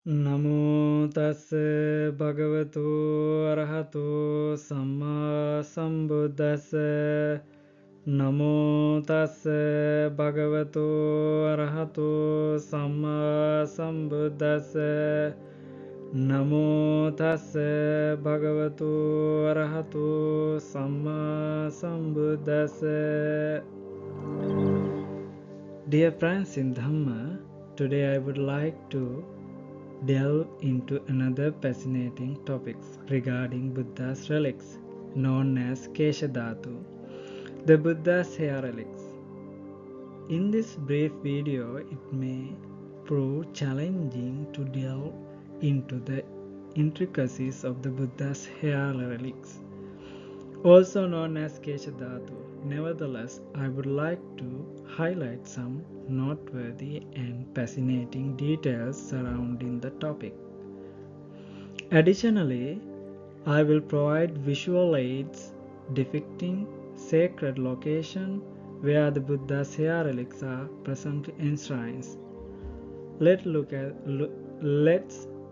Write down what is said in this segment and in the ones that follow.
Namo tassa bhagavato arahato samma sambuddhassa. Namo tassa bhagavato arahato samma sambuddhassa. Namo tassa bhagavato arahato samma sambuddhassa. Dear friends in Dhamma, today I would like to delve into another fascinating topic regarding Buddha's relics, known as Kesha Dhatu, the Buddha's hair relics. In this brief video, it may prove challenging to delve into the intricacies of the Buddha's hair relics, also known as Kesha Dhatu. Nevertheless, I would like to highlight some noteworthy and fascinating details surrounding the topic. Additionally, I will provide visual aids depicting sacred location where the Buddha's hair relics are presently enshrined. Let's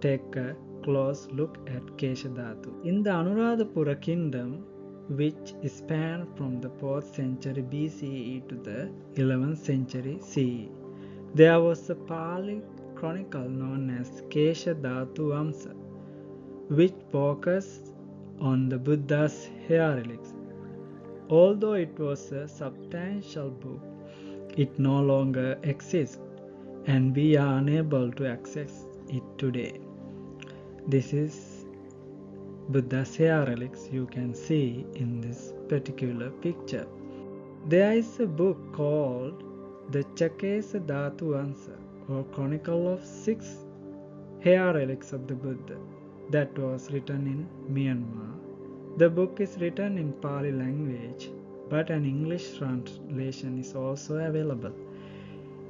take a close look at Kesha Dhatu. In the Anuradhapura kingdom, which spanned from the 4th century BCE to the 11th century CE, there was a Pali Chronicle known as Kesha Dhatu Vamsa, which focused on the Buddha's hair relics. Although it was a substantial book, it no longer exists and we are unable to access it today. This is Buddha's hair relics you can see in this particular picture. There is a book called the Chakesadhatuvamsa, or Chronicle of 6 hair relics of the Buddha, that was written in Myanmar. The book is written in Pali language, but an English translation is also available.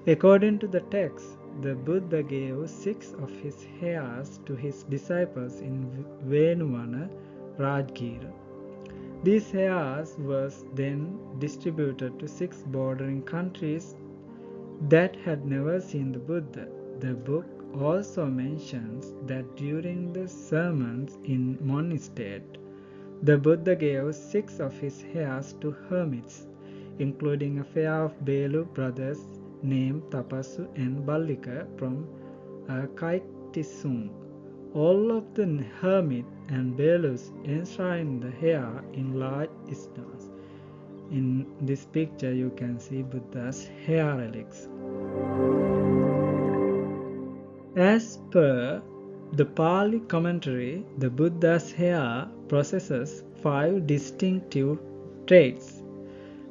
According to the text, the Buddha gave 6 of his hairs to his disciples in Venuvana, Rajgir. These hairs were then distributed to 6 bordering countries that had never seen the Buddha. The book also mentions that during the sermons in monastery, the Buddha gave 6 of his hairs to hermits, including a pair of Belu brothers named Tapassu and Bhallika from Kaiktisum. All of the hermits and Belus enshrined the hair in large stones. In this picture you can see Buddha's hair relics. As per the Pali commentary, the Buddha's hair possesses 5 distinctive traits.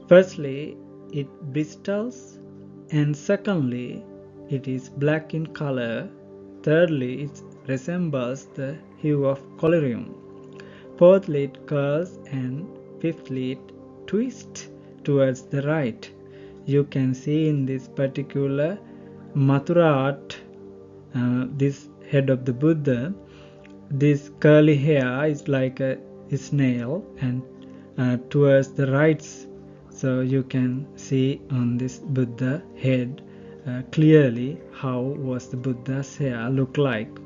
Firstly, it bristles, and secondly, it is black in color. Thirdly, it resembles the hue of collyrium. Fourthly, it curls, and fifthly, it twists towards the right. You can see in this particular Mathura art, this head of the Buddha, this curly hair is like a snail and towards the right. So you can see on this Buddha head clearly how was the Buddha's hair look like.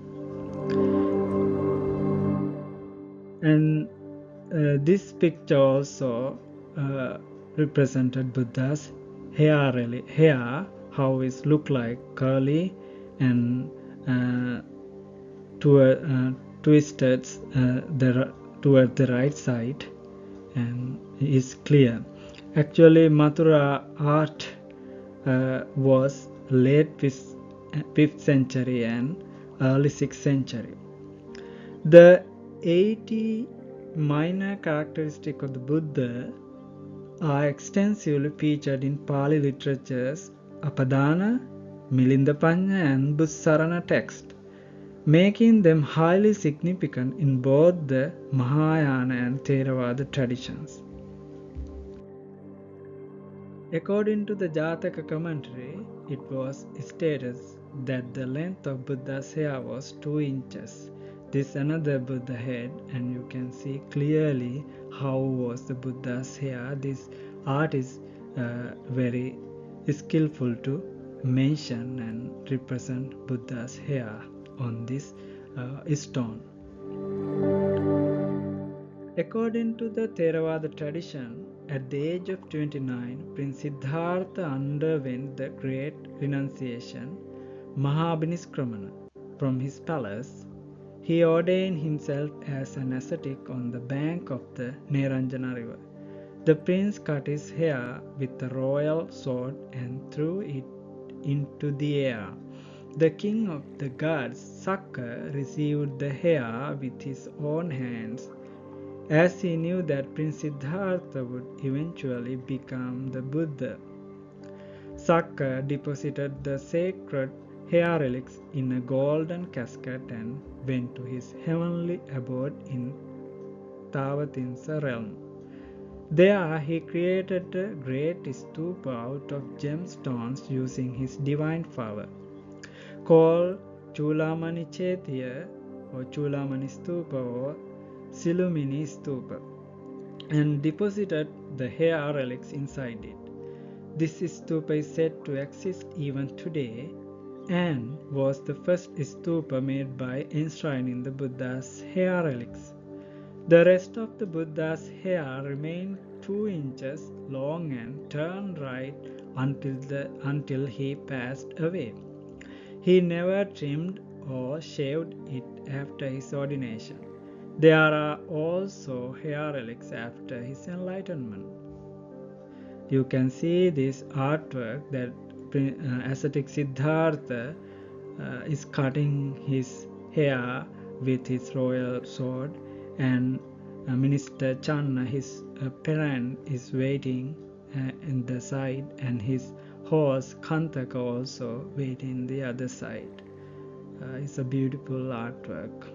And this picture also represented Buddha's hair, how it look like curly and twisted toward the right side, and is clear. Actually, Mathura art was late 5th century and early 6th century. The 80 minor characteristics of the Buddha are extensively featured in Pali literatures Apadana, Milindapanya and Bussarana text, making them highly significant in both the Mahāyāna and Theravāda traditions. According to the Jataka commentary, it was stated that the length of Buddha's hair was 2 inches. This is another Buddha head, and you can see clearly how was the Buddha's hair. This art is very skillful to mention and represent Buddha's hair. on this stone. According to the Theravāda tradition, at the age of 29, Prince Siddhartha underwent the Great Renunciation, Mahabiniskramana, from his palace. He ordained himself as an ascetic on the bank of the Neranjana river. The prince cut his hair with a royal sword and threw it into the air. The king of the gods, Sakkha, received the hair with his own hands, as he knew that Prince Siddhartha would eventually become the Buddha. Sakkha deposited the sacred hair relics in a golden casket and went to his heavenly abode in Tavatimsa realm. There he created a great stupa out of gemstones using his divine power, called Chulamani Chetya or Chulamani Stupa or Silumini Stupa, and deposited the hair relics inside it. This stupa is said to exist even today and was the first stupa made by enshrining the Buddha's hair relics. The rest of the Buddha's hair remained 2 inches long and turned right until he passed away. He never trimmed or shaved it after his ordination. There are also hair relics after his enlightenment. You can see this artwork that ascetic Siddhartha is cutting his hair with his royal sword, and Minister Channa, his parent, is waiting in the side, and his horse Kantaka also waiting the other side. It's a beautiful artwork.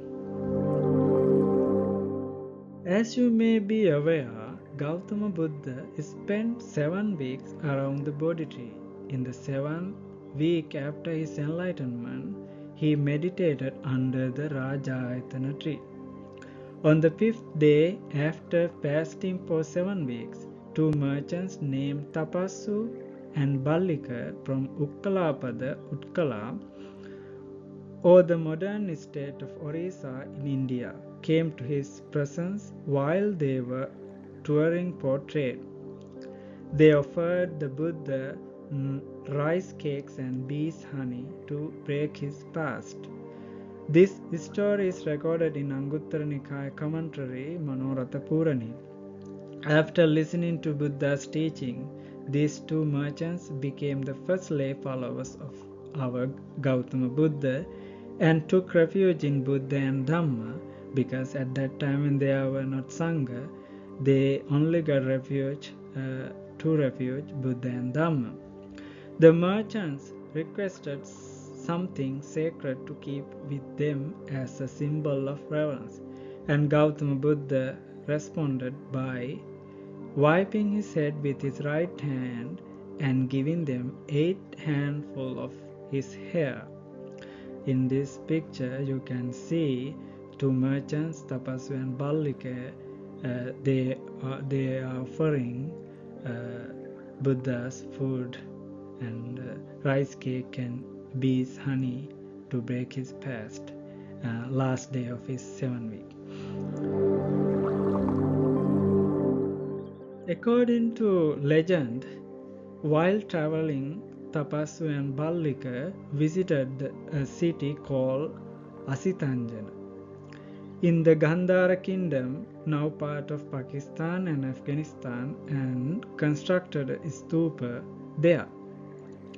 As you may be aware, Gautama Buddha spent 7 weeks around the Bodhi tree. In the 7th week after his enlightenment, he meditated under the Rajayatana tree. On the 5th day after fasting for 7 weeks, 2 merchants named Tapassu and Bhallika from Ukkalapada, Utkala, or the modern state of Orissa in India, came to his presence while they were touring for trade. They offered the Buddha rice cakes and bees honey to break his fast. This story is recorded in Anguttara Nikaya commentary Manoratha Purani. After listening to Buddha's teaching, these 2 merchants became the first lay followers of our Gautama Buddha and took refuge in Buddha and Dhamma, because at that time when there were not Sangha, they only got refuge, Buddha and Dhamma. The merchants requested something sacred to keep with them as a symbol of reverence, and Gautama Buddha responded by wiping his head with his right hand and giving them 8 handfuls of his hair. In this picture you can see 2 merchants, Tapassu and Bhallika. They are offering Buddha's food and rice cake and bees honey to break his fast, last day of his 7th week. According to legend, while traveling, Tapassu and Bhallika visited a city called Asitanjana in the Gandhara kingdom, now part of Pakistan and Afghanistan, and constructed a stupa there.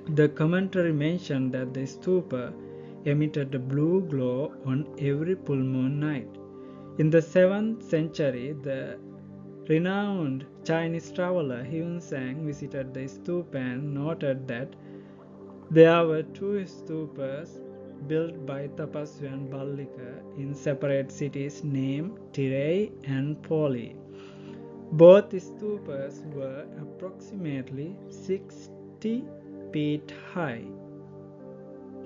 The commentary mentioned that the stupa emitted a blue glow on every full moon night. In the 7th century, the renowned Chinese traveler Hunsang visited the stupa and noted that there were 2 stupas built by Tapassu and Bhallika in separate cities named Tirei and Pali. Both stupas were approximately 60 feet high,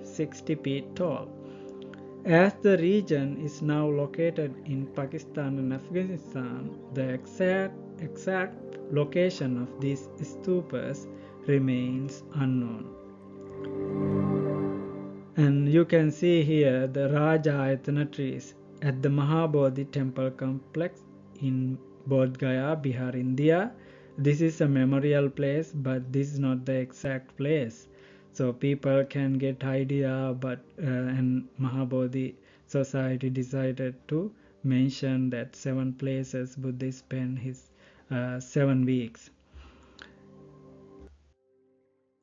60 feet tall. As the region is now located in Pakistan and Afghanistan, the exact location of these stupas remains unknown. And you can see here the Raja Ayatana trees at the Mahabodhi temple complex in Bodh Gaya, Bihar, India. This is a memorial place, but this is not the exact place. So people can get idea, but and Mahabodhi society decided to mention that 7 places Buddha spent his 7 weeks.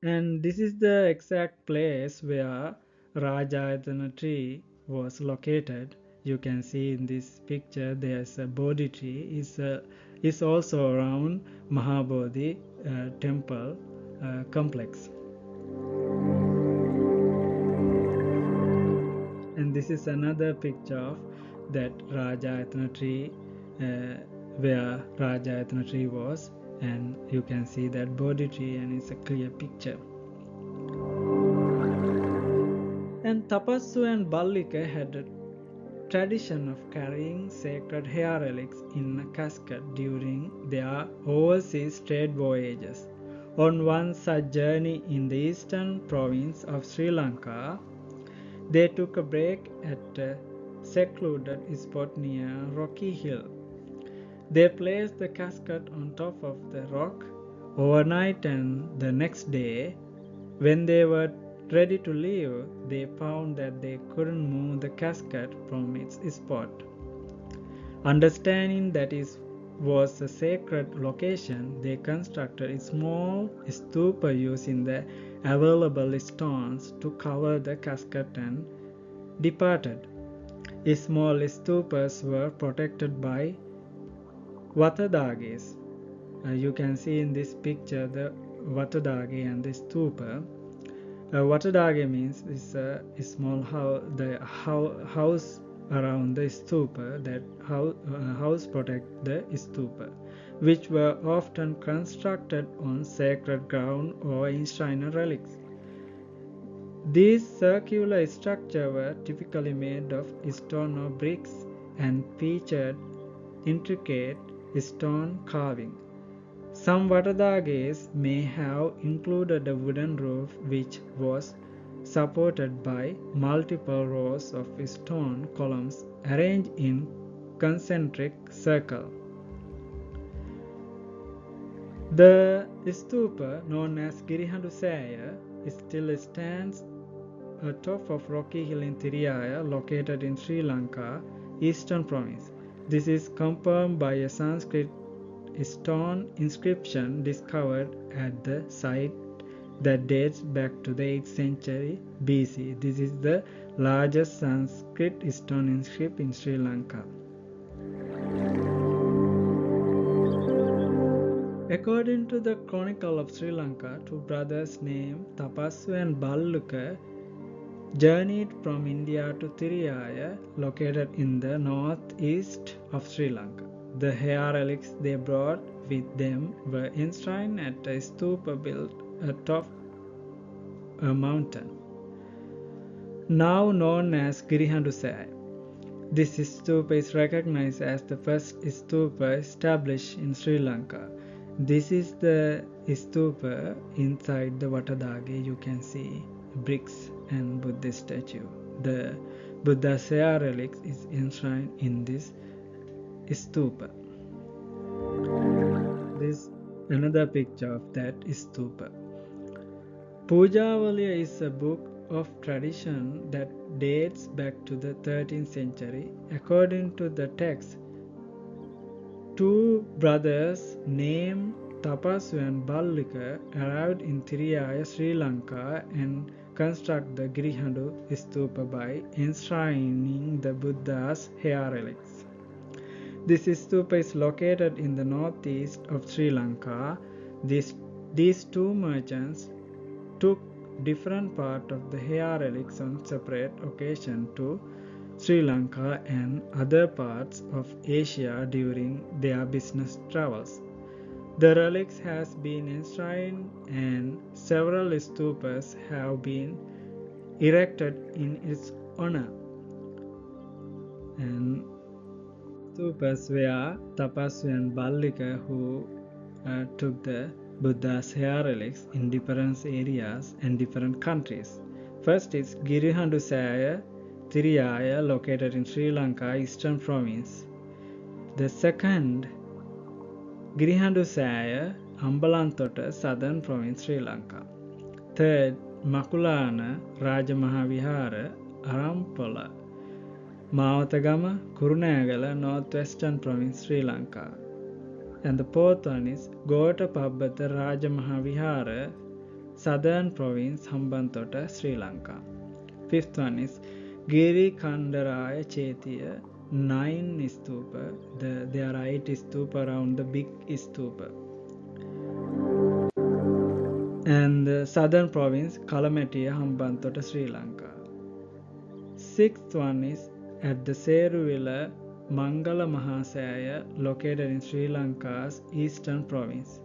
And this is the exact place where Rajayatana tree was located. You can see in this picture there's a Bodhi tree is also around Mahabodhi temple complex. And this is another picture of that Rajayatana tree where Rajayatana tree was, and you can see that Bodhi tree, and it's a clear picture. And Tapassu and Bhallika had a tradition of carrying sacred hair relics in a casket during their overseas trade voyages. On one such journey in the eastern province of Sri Lanka, they took a break at a secluded spot near Rocky Hill. They placed the casket on top of the rock overnight, and the next day, when they were ready to leave, they found that they couldn't move the casket from its spot. Understanding that it was a sacred location, they constructed a small stupa using the available stones to cover the casket and departed. Small stupas were protected by vatadages. You can see in this picture the vatadage and the stupa. Vatadage means is a small house around the stupa, that house protect the stupa, which were often constructed on sacred ground or enshrined relics. These circular structures were typically made of stone or bricks and featured intricate stone carving. Some vatadages may have included a wooden roof which was supported by multiple rows of stone columns arranged in concentric circle. The stupa, known as Girihandusaya, still stands atop of Rocky Hill in Tiriyaya, located in Sri Lanka, Eastern Province. This is confirmed by a Sanskrit stone inscription discovered at the site that dates back to the 8th century BC. This is the largest Sanskrit stone inscription in Sri Lanka. According to the Chronicle of Sri Lanka, 2 brothers named Tapassu and Bhallika journeyed from India to Tiriyaya, located in the northeast of Sri Lanka. The hair relics they brought with them were enshrined at a stupa built atop a mountain, now known as Girihandusaya. This stupa is recognized as the first stupa established in Sri Lanka. This is the stupa inside the vatadage. You can see bricks and Buddhist statue. The Buddha's hair relics is enshrined in this stupa. This another picture of that stupa. Pujavaliya is a book of tradition that dates back to the 13th century. According to the text, 2 brothers named Tapassu and Bhallika arrived in Tiriyaya, Sri Lanka, and construct the Girihandu stupa by enshrining the Buddha's hair relics. This stupa is located in the northeast of Sri Lanka. These 2 merchants took different parts of the hair relics on separate occasions to Sri Lanka and other parts of Asia during their business travels. The relics has been enshrined and several stupas have been erected in its honor. And stupas were Tapassu and Bhallika who took the Buddha's hair relics in different areas and different countries. First is Girihandusaya Tiriyaya, located in Sri Lanka, Eastern Province. The second, Girihandusaya Ambalantota, Southern Province, Sri Lanka. Third, Makulana Rajamahawihara, Arampola, Mawatagama, Kurunagala, Northwestern Province, Sri Lanka. And the fourth one is Gotapabbata Rajamahawihara, Southern Province, Hambantota, Sri Lanka. Fifth one is Giri Kandaraya Chetiya, 9 stupa. There are 8 stupa around the big stupa. And the Southern Province, Kalamatiya, Hambantota, Sri Lanka. Sixth one is at the Seruvilla Mangala Mahasaya, located in Sri Lanka's Eastern Province.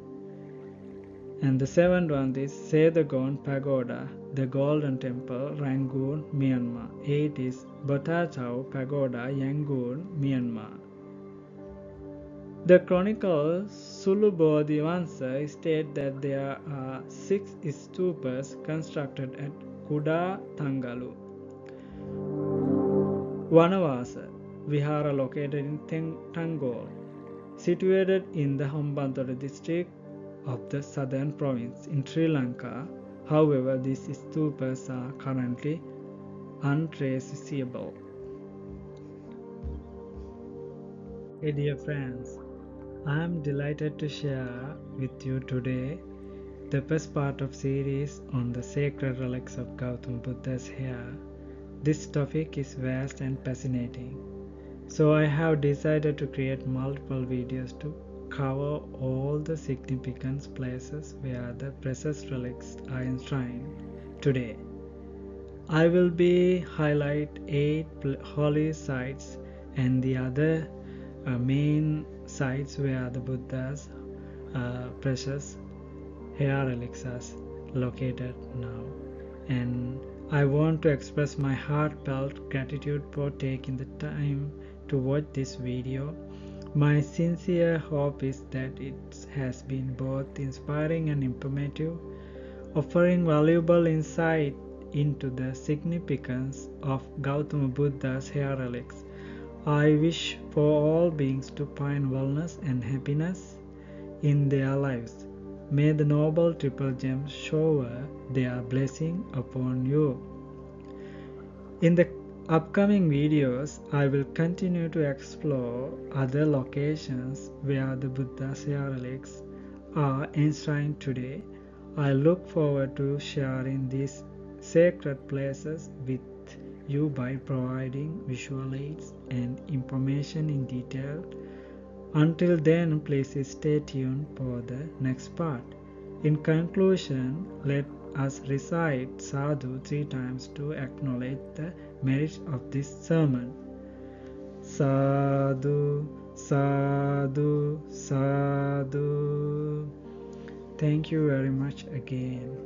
And the seventh one is Sedagon Pagoda, the Golden Temple, Rangoon, Myanmar. 8 is Botatau Pagoda, Yangon, Myanmar. The Chronicle Sulubodhi Vamsa states that there are 6 stupas constructed at Kuda Tangalu. Vanavasa Vihara, located in Tangol, situated in the Hambantota district of the Southern Province in Sri Lanka. However, these stupas are currently untraceable. Hey dear friends, I am delighted to share with you today the first part of series on the sacred relics of Gautama Buddha's hair. This topic is vast and fascinating, so I have decided to create multiple videos to cover all the significant places where the precious relics are enshrined today. I will be highlight 8 holy sites and the other main sites where the Buddha's precious hair relics are located now. And I want to express my heartfelt gratitude for taking the time to watch this video. My sincere hope is that it has been both inspiring and informative, offering valuable insight into the significance of Gautama Buddha's hair relics. I wish for all beings to find wellness and happiness in their lives. May the Noble Triple Gems shower their blessing upon you. In the upcoming videos, I will continue to explore other locations where the Buddha's hair relics are enshrined today. I look forward to sharing these sacred places with you by providing visual aids and information in detail. Until then, please stay tuned for the next part. In conclusion, let us recite Sadhu 3 times to acknowledge the merit of this sermon. Sadhu, Sadhu, Sadhu. Thank you very much again.